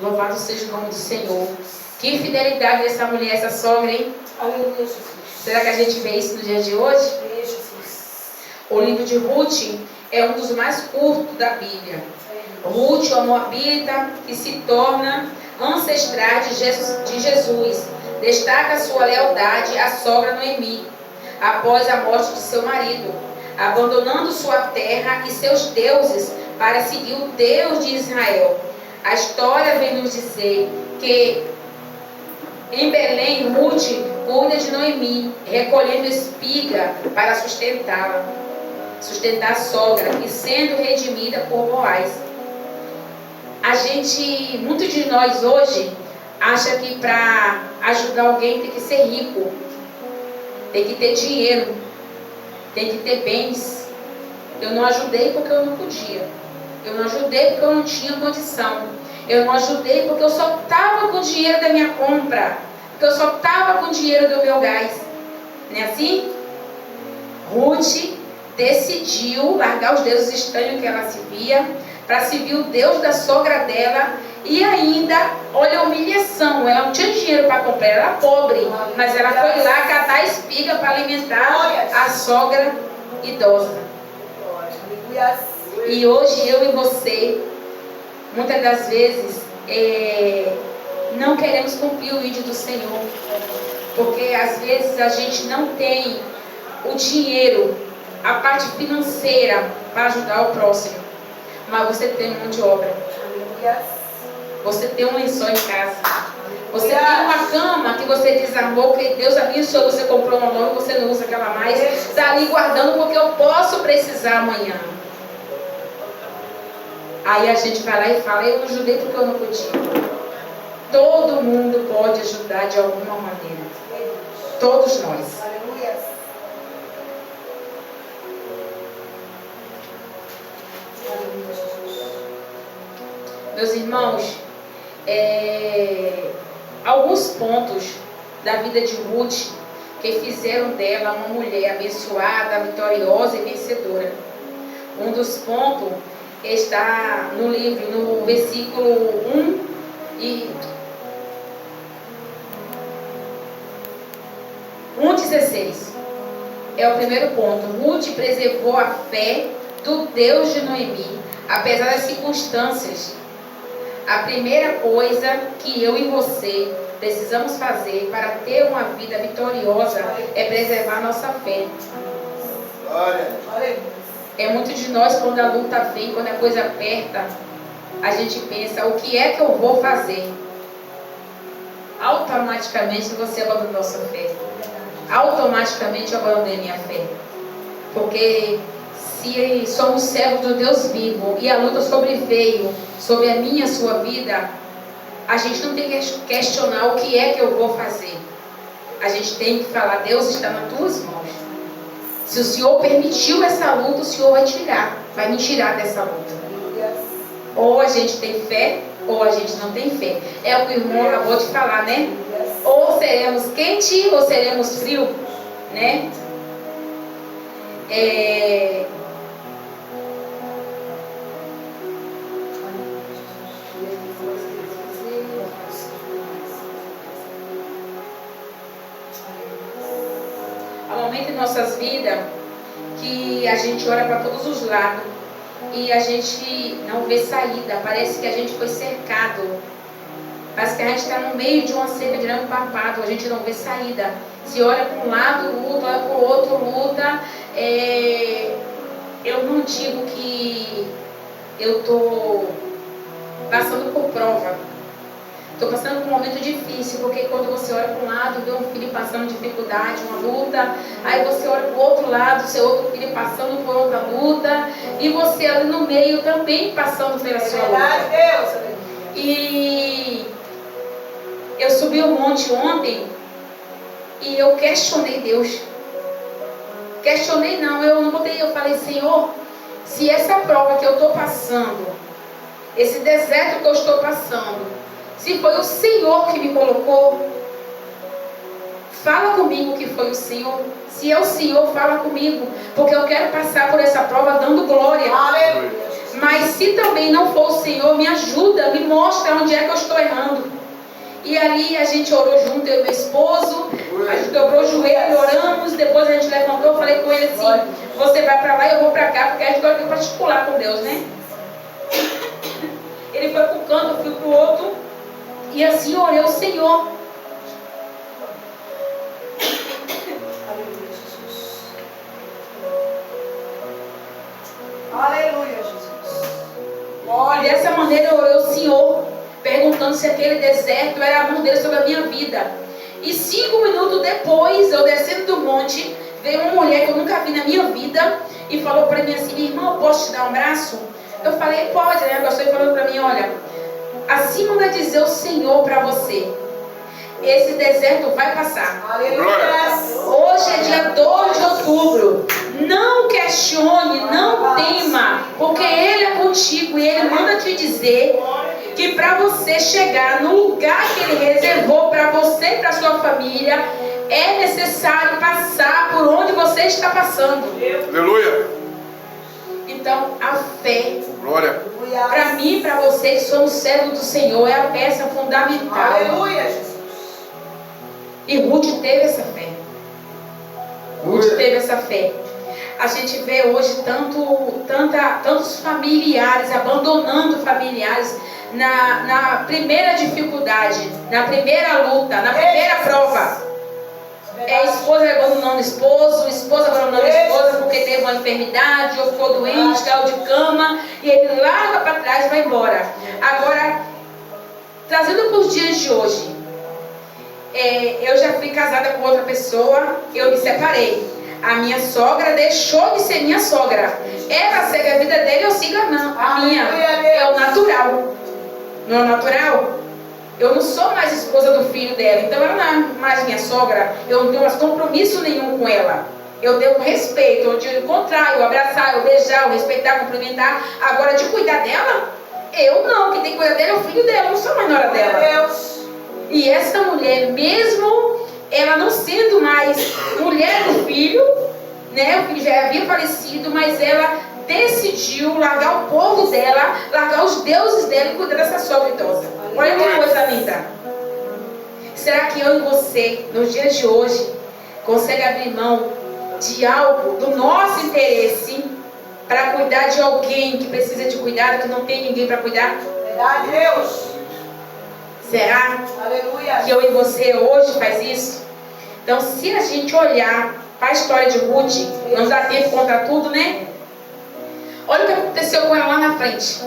Louvado seja o nome do Senhor. Que fidelidade dessa mulher, essa sogra, hein? Aleluia, Jesus. Será que a gente vê isso no dia de hoje? O livro de Ruth é um dos mais curtos da Bíblia. Ruth, a moabita, que se torna ancestral de Jesus, destaca sua lealdade à sogra Noemi, após a morte de seu marido, abandonando sua terra e seus deuses para seguir o Deus de Israel. A história vem nos dizer que em Belém, Ruth cuida de Noemi, recolhendo espiga para sustentar a sogra e sendo redimida por Boaz. Muitos de nós hoje acha que para ajudar alguém tem que ser rico, tem que ter dinheiro, tem que ter bens. Eu não ajudei porque eu não podia. Eu não ajudei porque eu não tinha condição. Eu não ajudei porque eu só estava com o dinheiro da minha compra, porque eu só estava com o dinheiro do meu gás. Não é assim? Ruth decidiu largar os deuses estranhos que ela se via, para servir o Deus da sogra dela. E ainda, olha a humilhação, ela não tinha dinheiro para comprar, ela era pobre, mas ela foi lá catar espiga para alimentar a sogra idosa. E hoje eu e você, muitas das vezes, não queremos cumprir o ídolo do Senhor, porque às vezes a gente não tem o dinheiro, a parte financeira para ajudar o próximo, mas você tem mão de obra, você tem um lençol em casa, você tem uma cama que você desarmou, que Deus abençoou, você comprou uma nova e você não usa aquela mais, está ali guardando porque eu posso precisar amanhã. Aí a gente vai lá e fala, eu não ajudei porque eu não podia. Todo mundo pode ajudar de alguma maneira, todos nós. Meus irmãos, alguns pontos da vida de Ruth que fizeram dela uma mulher abençoada, vitoriosa e vencedora. Um dos pontos está no livro, no versículo 1:16. É o primeiro ponto. Ruth preservou a fé do Deus de Noemi, apesar das circunstâncias. A primeira coisa que eu e você precisamos fazer para ter uma vida vitoriosa é preservar nossa fé. É muito de nós, quando a luta vem, quando a coisa aperta, a gente pensa, o que é que eu vou fazer? Automaticamente você abandonou sua fé. Automaticamente eu abandonei minha fé. Porque se somos servos do Deus vivo e a luta sobreveio sobre a minha e a sua vida, a gente não tem que questionar o que é que eu vou fazer. A gente tem que falar, Deus está nas tuas mãos. Se o Senhor permitiu essa luta, o Senhor vai me tirar dessa luta. Ou a gente tem fé, ou a gente não tem fé. É o que o irmão acabou de falar, né? Ou seremos quente, ou seremos frio, né? Há momentos em nossas vidas que a gente olha para todos os lados e a gente não vê saída. Parece que a gente foi cercado. Parece que a gente está no meio de uma cerca de arame farpado. A gente não vê saída. Se olha para um lado, luta, olha para o outro, luta. Eu não digo que eu estou passando por prova. Estou passando por um momento difícil, porque quando você olha para um lado, vê um filho passando dificuldade, uma luta, aí você olha para o outro lado, seu outro filho passando por outra luta, e você ali no meio também passando pela sua luta. E eu subi o monte ontem e eu questionei Deus. Questionei não, eu falei, Senhor, se essa prova que eu estou passando, esse deserto que eu estou passando, se foi o Senhor que me colocou, fala comigo que foi o Senhor. Se é o Senhor, fala comigo, porque eu quero passar por essa prova dando glória. Aleluia. Mas se também não for o Senhor, me ajuda, me mostra onde é que eu estou errando. E ali a gente orou junto, eu e meu esposo, a gente dobrou o joelho, oramos, depois a gente levantou, eu falei com ele assim, você vai para lá e eu vou para cá, porque a gente gosta de particular com Deus, né? Ele foi para um canto, eu fui para o outro, e assim eu orei ao Senhor. Aleluia, Jesus. E dessa maneira eu orei ao Senhor, perguntando se aquele deserto era a mão dele sobre a minha vida. E 5 minutos depois, eu descendo do monte, veio uma mulher que eu nunca vi na minha vida e falou para mim assim, minha irmã, eu posso te dar um abraço? Eu falei, pode, né? A pessoa falando para mim, olha, assim manda dizer o Senhor para você, esse deserto vai passar. Aleluia. Hoje é dia 2 de outubro. Não questione, não tema, porque Ele é contigo e Ele manda te dizer que para você chegar no lugar que Ele reservou para você e para sua família, é necessário passar por onde você está passando. Aleluia. Então, a fé, Glória. para mim e para você que somos servos do Senhor, é a peça fundamental. Aleluia, Jesus. E Ruth teve essa fé. Ruth teve essa fé. A gente vê hoje tantos familiares abandonando familiares na primeira dificuldade, na primeira luta, na primeira prova. É esposa abandonando esposo, esposa abandonando esposa porque teve uma enfermidade ou ficou doente, caiu de cama e ele larga para trás e vai embora. Agora, trazendo para os dias de hoje, eu já fui casada com outra pessoa, eu me separei. A minha sogra deixou de ser minha sogra. Ela segue a vida dele, eu sigo a minha. É o natural. Não é o natural? Eu não sou mais esposa do filho dela, então ela não é mais minha sogra. Eu não tenho mais compromisso nenhum com ela. Eu devo respeito, eu encontrar, eu abraçar, eu beijar, eu respeitar, cumprimentar. Agora, de cuidar dela, eu não. Quem tem que cuidar dela é o filho dela, eu não sou mais nora dela. E essa mulher, mesmo ela não sendo mais mulher do filho, né? O filho já havia falecido, mas ela decidiu largar o povo dela, largar os deuses dela e cuidar dessa sogra idosa. Olha que coisa linda. Será que eu e você, nos dias de hoje, consegue abrir mão de algo, do nosso interesse, para cuidar de alguém que precisa de cuidado, que não tem ninguém para cuidar? Verdade, Deus. Será Aleluia. que eu e você hoje faz isso? Então, se a gente olhar para a história de Ruth, não dá tempo contra tudo, né? Olha o que aconteceu com ela lá na frente.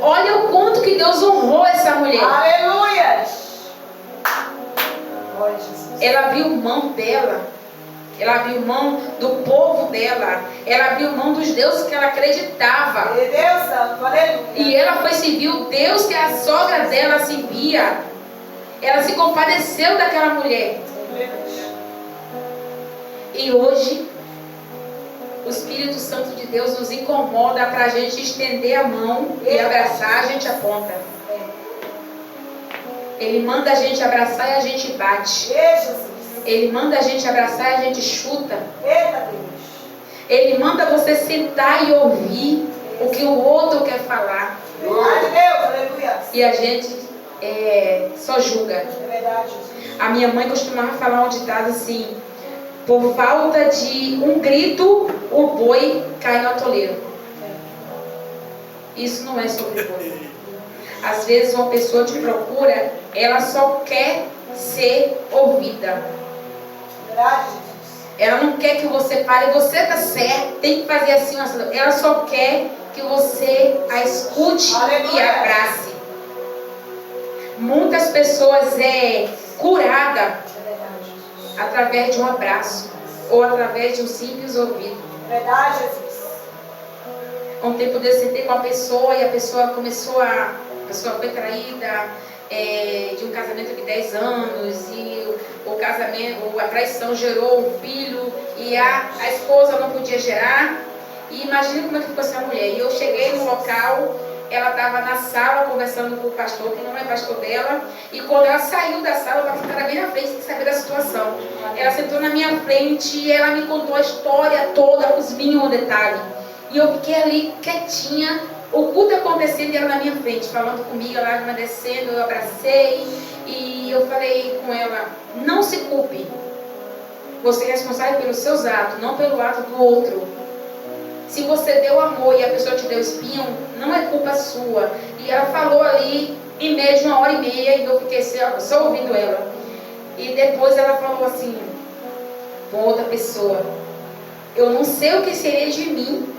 Olha o quanto que Deus honrou essa mulher. Aleluia. Ela abriu mão dela. Ela abriu mão do povo dela. Ela abriu mão dos deuses que ela acreditava. Deus Santo, aleluia. E ela foi servir o Deus que a sogra dela servia. Ela se compadeceu daquela mulher. E hoje, o Espírito Santo de Deus nos incomoda para a gente estender a mão e abraçar, a gente aponta. Ele manda a gente abraçar e a gente bate. Ele manda a gente abraçar e a gente chuta. Ele manda você sentar e ouvir o que o outro quer falar. E a gente só julga. A minha mãe costumava falar um ditado assim: por falta de um grito, o boi cai no atoleiro. Isso não é sobre boi. Às vezes uma pessoa te procura, ela só quer ser ouvida. Ela não quer que você pare, você está certo, tem que fazer assim. Ela só quer que você a escute e abrace. Muitas pessoas curada através de um abraço ou através de um simples ouvido. Verdade, Jesus. Um tempo desse eu sentei com a pessoa e a pessoa a pessoa foi traída de um casamento de 10 anos e a traição gerou um filho e a esposa não podia gerar. E imagina como é que ficou essa mulher. E eu cheguei no local, ela estava na sala conversando com o pastor, que não é pastor dela, e quando ela saiu da sala, eu estava sentada bem na frente sem saber da situação. Ela sentou na minha frente e ela me contou a história toda, os mínimos detalhes. E eu fiquei ali quietinha, o culto acontecendo e ela na minha frente, falando comigo, a lágrima descendo, eu abracei e eu falei com ela, não se culpe. Você é responsável pelos seus atos, não pelo ato do outro. Se você deu amor e a pessoa te deu espinho, não é culpa sua. E ela falou ali, em média de 1h30, e eu fiquei só ouvindo ela. E depois ela falou assim, com outra pessoa, eu não sei o que seria de mim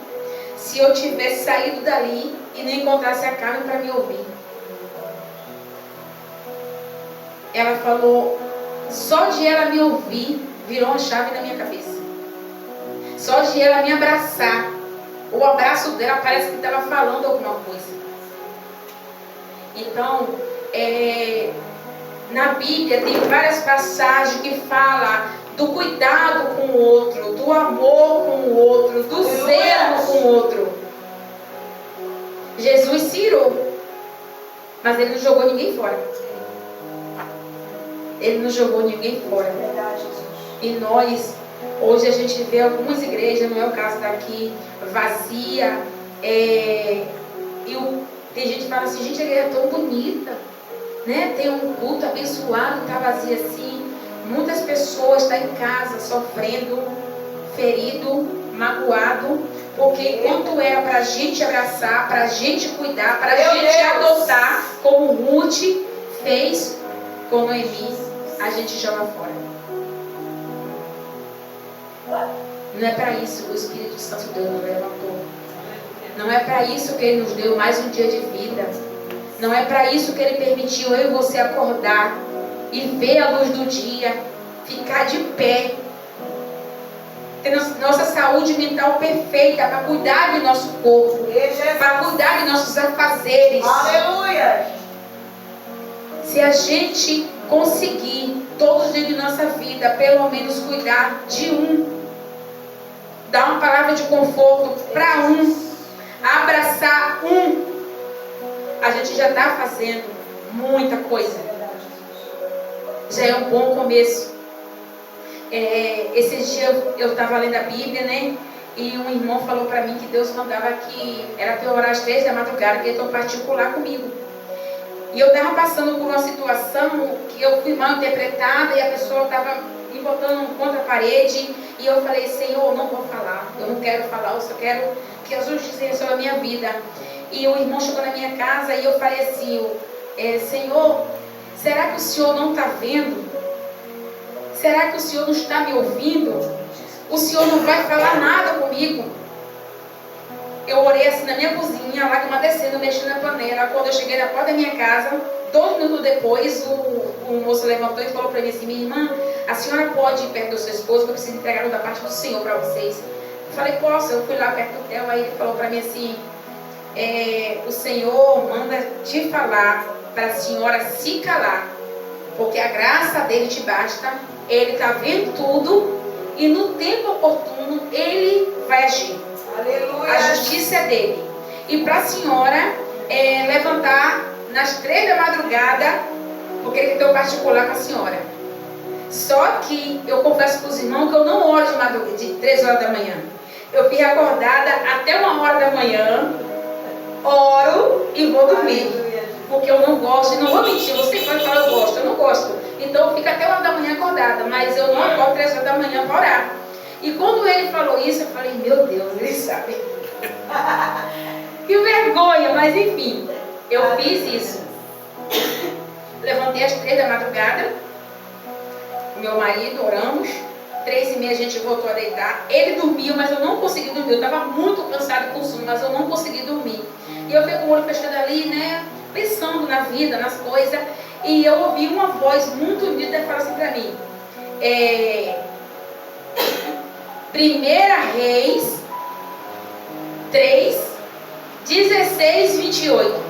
se eu tivesse saído dali e não encontrasse a Carmen para me ouvir. Ela falou, só de ela me ouvir, virou uma chave na minha cabeça. Só de ela me abraçar, o abraço dela parece que estava falando alguma coisa. Então, na Bíblia tem várias passagens que falam do cuidado com o outro, do amor com o outro, do zelo com o outro. Jesus se irou, mas ele não jogou ninguém fora. Ele não jogou ninguém fora. E nós, hoje a gente vê algumas igrejas, não é o caso daqui, vazia. Tem gente que fala assim, gente, a igreja é tão bonita, né? Tem um culto abençoado, está vazia assim. Muitas pessoas estão em casa sofrendo, ferido, magoado, porque enquanto era para a gente abraçar, para a gente cuidar, para a gente adotar, como Ruth fez com Noemi, a gente joga fora. Não é para isso que o Espírito Santo Deus nos levantou. Não é para isso que Ele nos deu mais um dia de vida. Não é para isso que Ele permitiu eu e você acordar e ver a luz do dia, ficar de pé, ter nossa saúde mental perfeita para cuidar do nosso corpo, para cuidar de nossos afazeres. Aleluia! Se a gente conseguir todos os dias de nossa vida, pelo menos cuidar de um, dar uma palavra de conforto para um, abraçar um, a gente já está fazendo muita coisa. Já é um bom começo. Esses dias eu estava lendo a Bíblia, né? E um irmão falou para mim que Deus mandava que era para eu orar às 3 da madrugada, que ele estava particular comigo. E eu estava passando por uma situação que eu fui mal interpretada e a pessoa estava me botando contra a parede. E eu falei, Senhor, não vou falar, eu não quero falar, eu só quero que Jesus diga sobre a minha vida. E o irmão chegou na minha casa e eu falei assim, Senhor, será que o Senhor não está vendo? Será que o Senhor não está me ouvindo? O Senhor não vai falar nada comigo? Eu orei assim na minha cozinha, a lágrima descendo, mexendo na panela. Quando eu cheguei na porta da minha casa, 2 minutos depois, o moço levantou e falou para mim assim, minha irmã, a senhora pode ir perto do seu esposo, que eu preciso entregar da parte do Senhor para vocês. Eu falei, posso? Eu fui lá perto do hotel, aí ele falou para mim assim, o Senhor manda te falar para a senhora se calar, porque a graça dele te basta, ele está vendo tudo e no tempo oportuno ele vai agir. Aleluia. A justiça é dele. E para a senhora levantar nas 3 da madrugada, porque ele tem um particular com a senhora. Só que eu confesso para os irmãos que eu não oro de madrugada, de 3 horas da manhã. Eu fico acordada até 1 hora da manhã, oro e vou dormir. Porque eu não gosto, e não vou mentir, você pode falar eu gosto, eu não gosto. Então eu fico até 1 hora da manhã acordada, mas eu não acordo 3 horas da manhã para orar. E quando ele falou isso, eu falei, meu Deus, ele sabe. Que vergonha, mas enfim, eu fiz isso. Levantei às 3 da madrugada, meu marido, oramos. 3h30 a gente voltou a deitar. Ele dormiu, mas eu não consegui dormir. Eu estava muito cansado com sono, mas eu não consegui dormir. E eu fiquei com o olho fechado ali, né? Pensando na vida, nas coisas. E eu ouvi uma voz muito unida falar assim para mim. 1 Reis 3, 16, 28.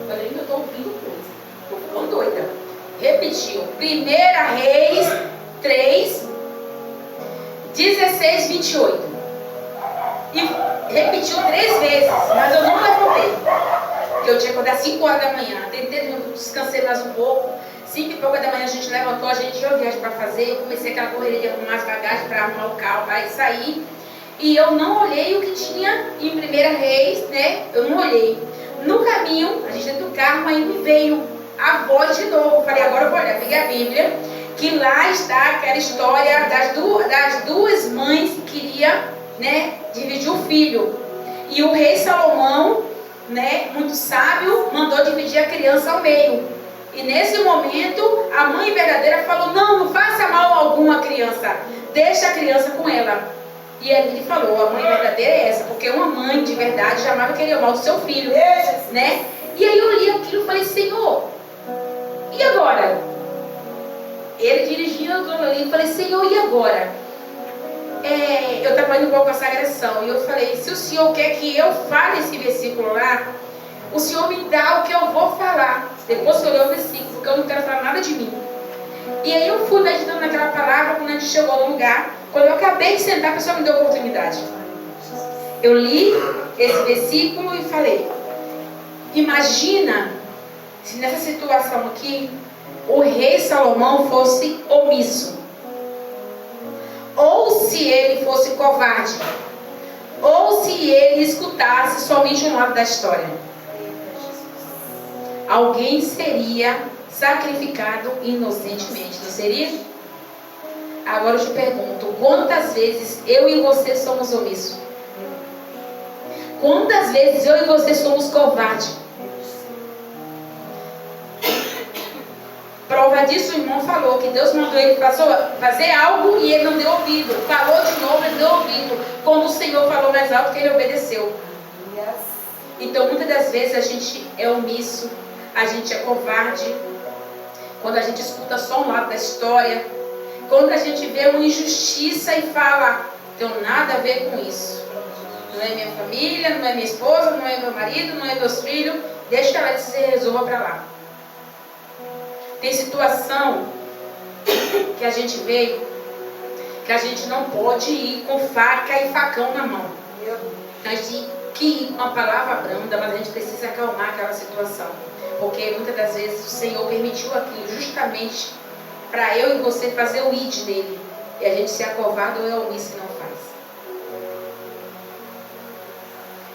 Eu ainda estou ouvindo coisa. Estou ficando doida. Repetiu. 1 Reis 3, 16, 28. E repetiu 3 vezes, mas eu não levantei. Porque eu tinha que acordar 5 horas da manhã. Tentei, descansei mais um pouco. 5 e pouca da manhã a gente levantou, a gente tinha viagem para fazer. Eu comecei aquela correria de arrumar as bagagens para arrumar o carro, aí saí. E eu não olhei o que tinha em 1 Reis, né? Eu não olhei. No caminho, a gente dentro do carro, aí me veio a voz de novo. Falei, agora eu vou olhar. Peguei a Bíblia, que lá está aquela história das duas mães que queriam, né, dividir o filho. E o rei Salomão, né, muito sábio, mandou dividir a criança ao meio. E nesse momento, a mãe verdadeira falou, não faça mal algum à criança. Deixa a criança com ela. E ele falou, a mãe verdadeira é essa, porque uma mãe de verdade jamais vai querer o mal do seu filho, né? E aí eu li aquilo e falei, Senhor, e agora? Ele dirigindo ali, falei, Senhor, e agora? Eu estava indo para a consagração e eu falei, se o Senhor quer que eu fale esse versículo lá, o Senhor me dá o que eu vou falar. Depois que eu ler o versículo, porque eu não quero falar nada de mim. E aí eu fui meditando naquela palavra, quando a gente chegou no lugar, quando eu acabei de sentar, a pessoa me deu a oportunidade. Eu li esse versículo e falei, imagina se nessa situação aqui, o rei Salomão fosse omisso. Ou se ele fosse covarde. Ou se ele escutasse somente um lado da história. Alguém seria sacrificado inocentemente, não seria? Agora eu te pergunto, quantas vezes eu e você somos omissos? Quantas vezes eu e você somos covardes? Prova disso, o irmão falou que Deus mandou ele fazer algo e ele não deu ouvido. Falou de novo, ele deu ouvido. Quando o Senhor falou mais alto, que ele obedeceu. Então, muitas das vezes a gente é omisso, a gente é covarde. Quando a gente escuta só um lado da história, quando a gente vê uma injustiça e fala, não tenho nada a ver com isso. Não é minha família, não é minha esposa, não é meu marido, não é meus filhos. Deixa ela se resolva para lá. Tem situação que a gente vê que a gente não pode ir com faca e facão na mão. A gente tem que ir com a palavra branda, mas a gente precisa acalmar aquela situação. Porque muitas das vezes o Senhor permitiu aquilo justamente para eu e você fazer o id dele. E a gente se acovarda ou é omisso e não faz.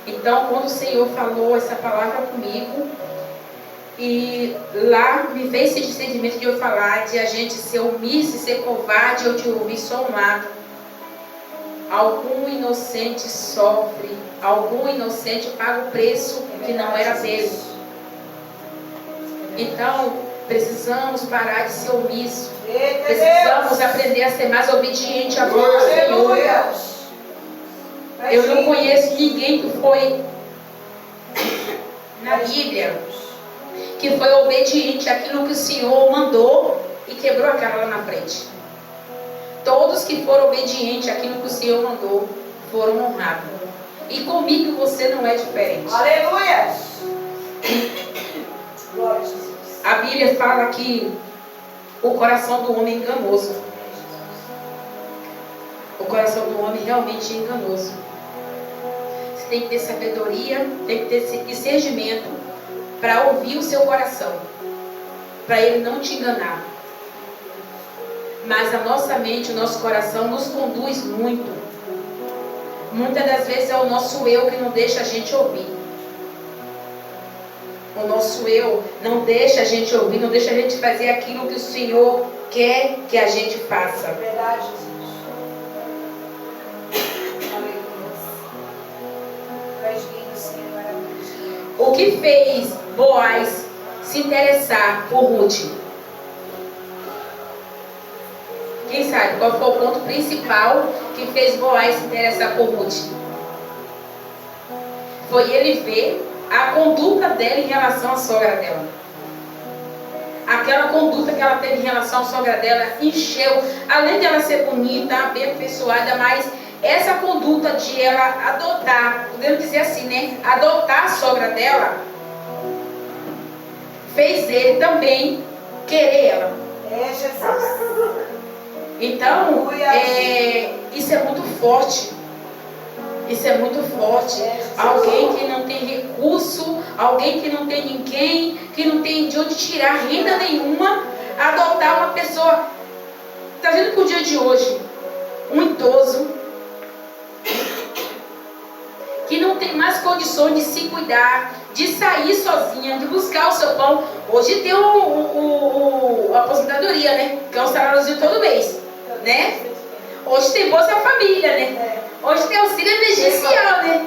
Então, quando o Senhor falou essa palavra comigo, e lá me veio esse discernimento de eu falar, de a gente ser omisso e ser covarde, ou de ouvir só um lado. Algum inocente sofre, algum inocente paga o preço que não era dele. Então, precisamos parar de ser omisso. Precisamos aprender a ser mais obediente à voz do Senhor. Eu não conheço ninguém que foi na Bíblia que foi obediente àquilo que o Senhor mandou e quebrou a cara lá na frente. Todos que foram obedientes àquilo que o Senhor mandou foram honrados. E comigo você não é diferente. Aleluia! Glória a Jesus. A Bíblia fala que o coração do homem é enganoso. O coração do homem realmente é enganoso. Você tem que ter sabedoria, tem que ter discernimento para ouvir o seu coração, para ele não te enganar. Mas a nossa mente, o nosso coração nos conduz muito. Muitas das vezes é o nosso eu que não deixa a gente ouvir. O nosso eu não deixa a gente ouvir, não deixa a gente fazer aquilo que o Senhor quer que a gente faça. É verdade, Jesus. O que fez Boaz se interessar por Ruth? Quem sabe qual foi o ponto principal que fez Boaz se interessar por Ruth? Foi ele ver a conduta dela em relação à sogra dela. Aquela conduta que ela teve em relação à sogra dela encheu, além de ela ser bonita, bem apessoada, mas essa conduta de ela adotar, podemos dizer assim, né? Adotar a sogra dela, fez ele também querer ela. É Jesus. Então, isso é muito forte. Isso é muito forte. Alguém que não tem recurso, alguém que não tem ninguém, que não tem de onde tirar renda nenhuma, adotar uma pessoa, trazendo para o dia de hoje, um idoso que não tem mais condições de se cuidar, de sair sozinha, de buscar o seu pão. Hoje tem a aposentadoria, né? Que é um saláriozinho todo mês, né? Hoje tem Bolsa Família, né? Hoje tem auxílio emergencial, né?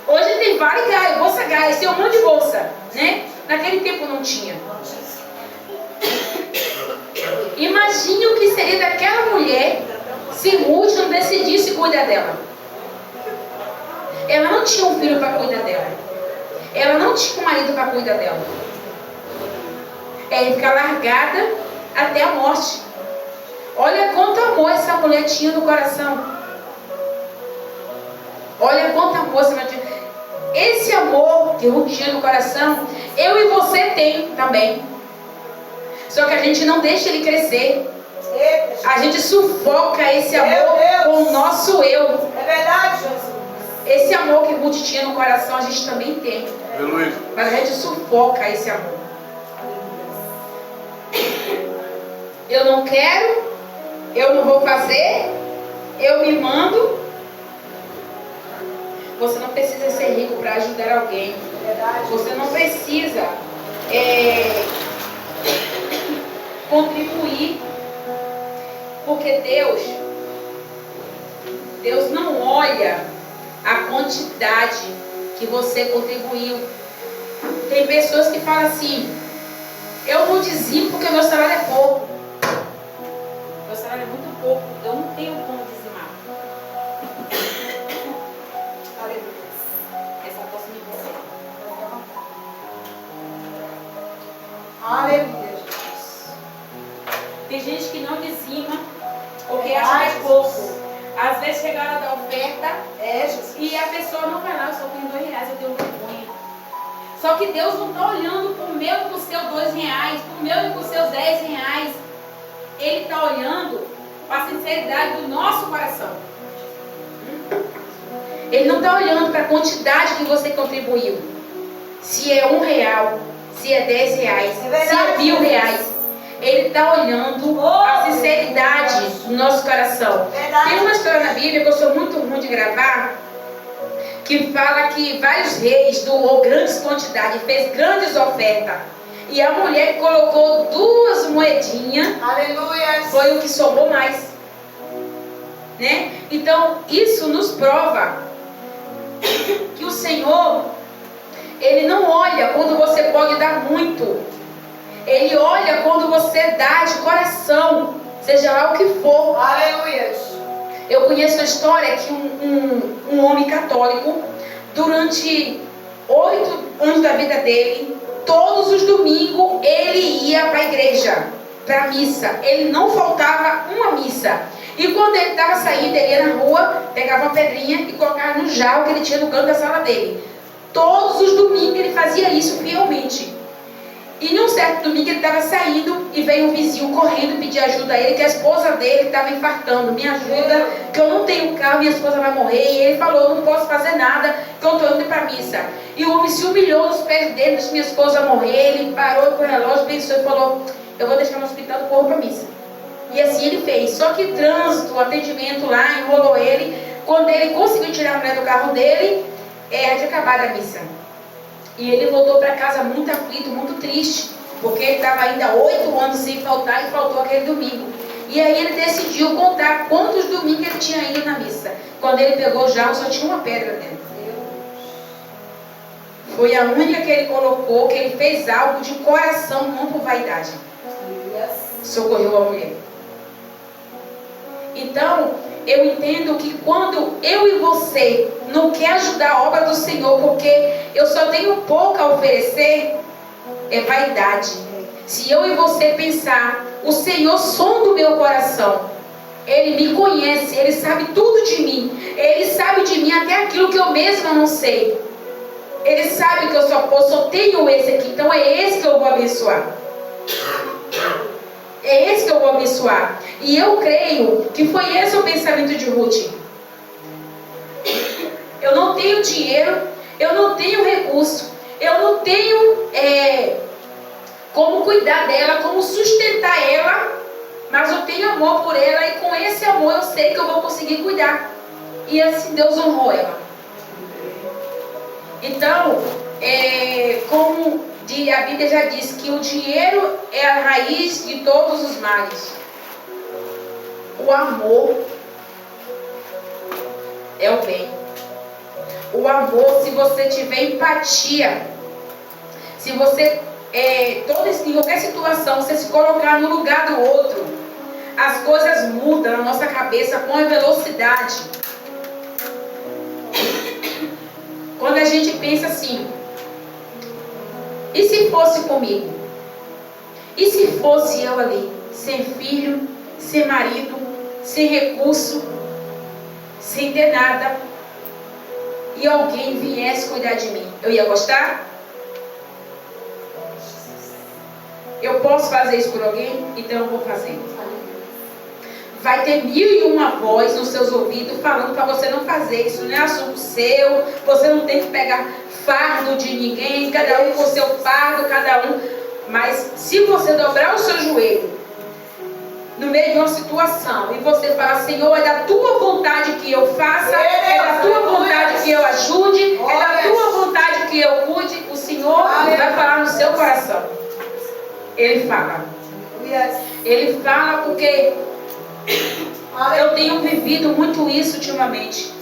Hoje tem Vale Gás, Bolsa Gás, tem um monte de bolsa, né? Naquele tempo não tinha. Imagine o que seria daquela mulher se Ruth não decidisse cuidar dela. Ela não tinha um filho para cuidar dela. Ela não tinha um marido para cuidar dela. Ela ia ficar largada até a morte. Olha quanto amor essa mulher tinha no coração. Olha quanto amor essa mulher tinha. Esse amor que Ruth tinha no coração, eu e você tem também. Só que a gente não deixa ele crescer. A gente sufoca esse amor com o nosso eu. É verdade, Jesus. Esse amor que Ruth tinha no coração, a gente também tem. Aleluia. Mas a gente sufoca esse amor. Eu não quero, eu não vou fazer, eu me mando. Você não precisa ser rico para ajudar alguém. Você não precisa contribuir. Porque Deus não olha a quantidade que você contribuiu. Tem pessoas que falam assim: eu não dizimo porque meu salário é pouco. Meu salário é muito pouco, eu não tenho como dizimar. Aleluia. Essa posso me dizer. Aleluia, Jesus. Tem gente que não dizima porque acha que é pouco. Às vezes chega a hora da oferta Jesus. e a pessoa não vai lá, eu só tenho R$2, eu tenho vergonha. Só que Deus não está olhando para o meu e para o seu R$2, para o meu e para os seus R$10. Ele está olhando para a sinceridade do nosso coração. Ele não está olhando para a quantidade que você contribuiu. Se é R$1, se é R$10, se é R$1.000. Ele está olhando a sinceridade do nosso coração. Tem uma história na Bíblia que eu sou muito ruim de gravar, que fala que vários reis doou grandes quantidades, fez grandes ofertas. E a mulher que colocou 2 moedinhas, Aleluia, foi o que somou mais. Né? Então, isso nos prova que o Senhor, Ele não olha quando você pode dar muito. Ele olha quando você dá de coração, seja lá o que for. Aleluia. Eu conheço a história que um homem católico, durante 8 anos da vida dele, todos os domingos ele ia para a igreja, para a missa. Ele não faltava uma missa. E quando ele estava saindo, ele ia na rua, pegava uma pedrinha e colocava no jarro que ele tinha no canto da sala dele. Todos os domingos ele fazia isso fielmente. E num certo domingo ele estava saindo e veio um vizinho correndo pedir ajuda a ele, que a esposa dele estava infartando. Me ajuda, que eu não tenho carro, minha esposa vai morrer. E ele falou: eu não posso fazer nada, que eu estou indo para a missa. E o homem se humilhou nos pés dele, disse: minha esposa vai morrer. Ele parou com o relógio, pensou e falou: eu vou deixar no hospital do corpo para a missa. E assim ele fez. Só que trânsito, o atendimento lá enrolou ele. Quando ele conseguiu tirar a mulher do carro dele, tinha acabado a missa. E ele voltou para casa muito aflito, muito triste, porque ele estava ainda 8 anos sem faltar e faltou aquele domingo. E aí ele decidiu contar quantos domingos ele tinha ido na missa. Quando ele pegou o jarro, só tinha uma pedra dentro. Foi a única que ele colocou, que ele fez algo de coração, não por vaidade. Socorreu a mulher. Então, eu entendo que quando eu e você não quer ajudar a obra do Senhor, porque eu só tenho pouco a oferecer, é vaidade. Se eu e você pensar, o Senhor sonda o meu coração, Ele me conhece, Ele sabe tudo de mim, Ele sabe de mim até aquilo que eu mesma não sei. Ele sabe que eu só tenho esse aqui, então é esse que eu vou abençoar. É esse que eu vou abençoar. E eu creio que foi esse o pensamento de Ruth. Eu não tenho dinheiro, eu não tenho recurso, eu não tenho como cuidar dela, como sustentar ela, mas eu tenho amor por ela e com esse amor eu sei que eu vou conseguir cuidar. E assim Deus honrou ela. Então, como a Bíblia já diz que o dinheiro é a raiz de todos os males. O amor é o bem. O amor, se você tiver empatia, se você, em qualquer situação, você se colocar no lugar do outro, as coisas mudam na nossa cabeça com a velocidade. Quando a gente pensa assim, e se fosse comigo? E se fosse eu ali, sem filho, sem marido, sem recurso, sem ter nada, e alguém viesse cuidar de mim, eu ia gostar? Eu posso fazer isso por alguém? Então eu vou fazer. Vai ter 1001 voz nos seus ouvidos falando para você não fazer. Isso não é assunto seu. Você não tem que pegar fardo de ninguém. Cada um com o seu fardo, cada um. Mas se você dobrar o seu joelho no meio de uma situação e você falar, Senhor, é da tua vontade que eu faça, é da tua vontade que eu ajude, é da tua vontade que eu cuide, o Senhor vai falar no seu coração. Ele fala. Ele fala porque eu tenho vivido muito isso ultimamente.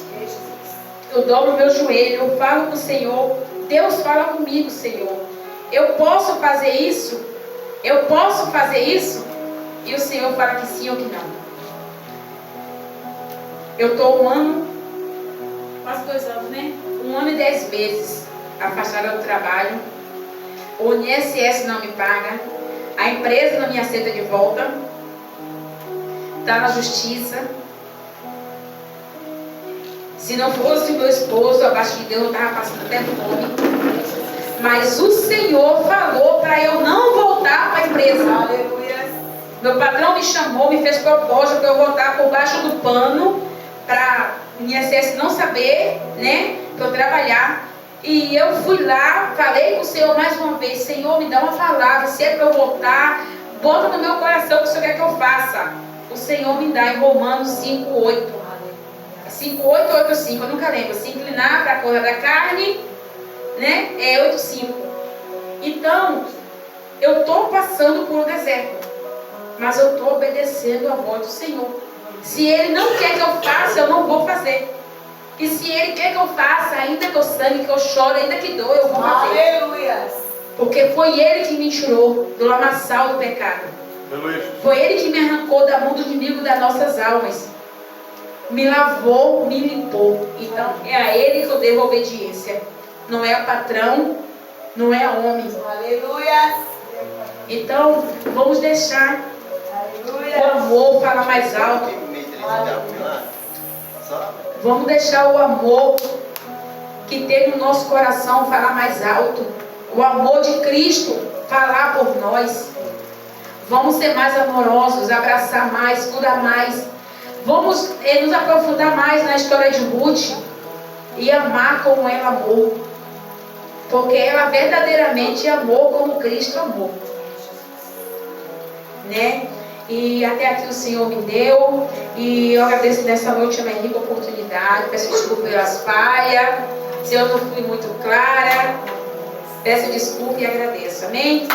Eu dobro meu joelho, eu falo com o Senhor. Deus fala comigo, Senhor. Eu posso fazer isso? Eu posso fazer isso? E o Senhor fala que sim ou que não. Eu estou 1 ano, quase 2 anos, né? 1 ano e 10 meses afastada do trabalho. O INSS não me paga. A empresa não me aceita de volta. Está na justiça. Se não fosse o meu esposo, abaixo de Deus, eu estava passando até fome. Mas o Senhor falou para eu não voltar para a empresa. Aleluia. Meu patrão me chamou, me fez proposta para eu voltar por baixo do pano, para o INSS não saber, né, para eu trabalhar. E eu fui lá, falei com o Senhor mais uma vez, Senhor, me dá uma palavra, se é para eu voltar, bota no meu coração o que o Senhor quer que eu faça. O Senhor me dá em Romanos 5:8. 5:8 ou 8:5, eu nunca lembro. Se inclinar para a cor da carne, né, é 8:5. Então, eu estou passando por um deserto, mas eu estou obedecendo a voz do Senhor. Se Ele não quer que eu faça, eu não vou fazer. E se Ele quer que eu faça, ainda que eu sangue, que eu chore, ainda que dou, eu vou fazer. Aleluia. Porque foi Ele que me tirou do lamaçal do pecado. Aleluia. Foi Ele que me arrancou da mão do inimigo das nossas almas. Me lavou, me limpou. Então é a Ele que eu devo obediência. Não é a patrão, não é a homem. Aleluia. Então vamos deixar o amor falar mais alto. Vamos deixar o amor que tem no nosso coração falar mais alto. O amor de Cristo falar por nós. Vamos ser mais amorosos, abraçar mais, cuidar mais. Vamos nos aprofundar mais na história de Ruth e amar como ela amou. Porque ela verdadeiramente amou como Cristo amou. Né? E até aqui o Senhor me deu. E eu agradeço nessa noite uma rica oportunidade. Peço desculpa pelas falhas. Se eu não fui muito clara, peço desculpa e agradeço. Amém?